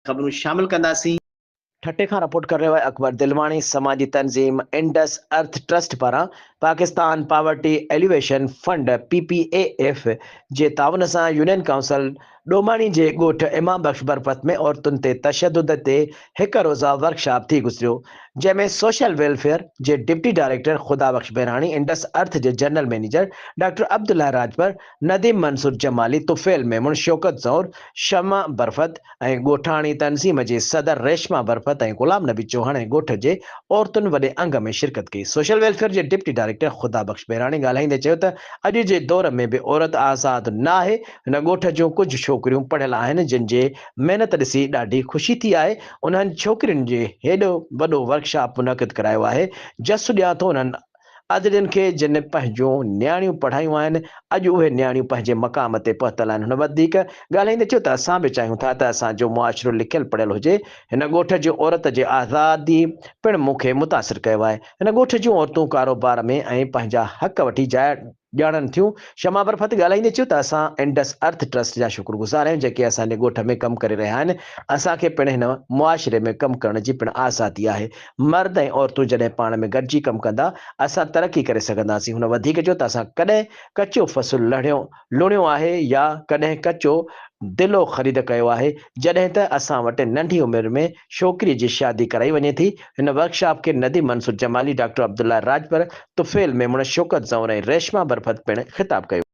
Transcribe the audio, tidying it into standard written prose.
ख़बरूं शामिल कंदासीं। ठटे खां रिपोर्ट कर रहियो आहे अकबर दिलवाणी। समाजी तंज़ीम इंडस अर्थ ट्रस्ट पारां Pakistan poverty elevation fund PPAF जे ताउन सां यूनियन काउंसिल डोमाणी जे ॻोठ इमाम बख्श बरपत में औरतुनि ते तशद्दुद ते हिकु रोज़ा वर्कशॉप थी गुज़रियो, जंहिंमें सोशल वेलफेयर जे deputy director Khuda Bakhsh Behrani, Indus earth जे general manager doctor Abdullah Rajbar, Nadeem Mansoor Jamali, Tufail Memon, Shaukat Zaur, Shama Barfat ऐं ॻोठाणी तंज़ीम जे सदर रेशमा बरफत ऐं गुलाम नबी चौहान ऐं ॻोठ जे औरतुनि वॾे अंग में शिरकत कई। सोशल वेलफेयर जे डिप्टी डायरेक्टर खुदा बख्श बहराणी ॻाल्हाईंदे चयो त अॼु जे दौर में बि औरत आज़ाद न आहे। हिन ॻोठ जूं कुझु छोकिरियूं पढ़ियल आहिनि जिन जे महिनत ॾिसी ॾाढी ख़ुशी थी आहे। उन्हनि छोकिरियुनि जे हेॾो वॾो वर्कशॉप मुनक़िद करायो आहे। जस ॾियां थो उन्हनि आदिलनि खे जिन पंहिंजूं न्याणियूं पढ़ायूं आहिनि, अॼु उहे न्याणियूं पंहिंजे मक़ाम ते पहुतल आहिनि। हुन वधीक ॻाल्हाईंदे चयो त असां बि चाहियूं था त असांजो मुआशिरो लिखियल पढ़ियल हुजे। हिन ॻोठ जी औरत जे आज़ादी पिणु मूंखे मुतासिर कयो आहे। हिन ॻोठ जूं औरतूं कारोबार में ऐं पंहिंजा हक़ वठी ॼाणनि थियूं। शमा बरफत ॻाल्हाईंदे चयो त असां इंडस अर्थ ट्रस्ट जा शुक्रगुज़ार आहियूं जेके असांजे ॻोठ में कमु करे रहिया आहिनि। असांखे पिणु हिन मुआशिरे में कमु करण जी पिणु आज़ादी आहे। मर्द ऐं औरतूं जॾहिं पाण में गॾिजी कमु कंदा असां तरक़ी करे सघंदासीं। हुन वधीक चयो त असां कॾहिं कचो फसुल लुणियो आहे या कॾहिं कचो दिलो ख़रीद कयो आहे। जॾहिं त असां वटि नंढी उमिरि में छोकिरीअ जी शादी कराई वञे थी। हिन वर्कशॉप खे नदीम मंसूर जमाली, डॉक्टर अब्दुल्ला राजबर, तुफेल मेमुन, शौकत ज़ौर ऐं रेशमा बरफत पिणु ख़िताब कयो।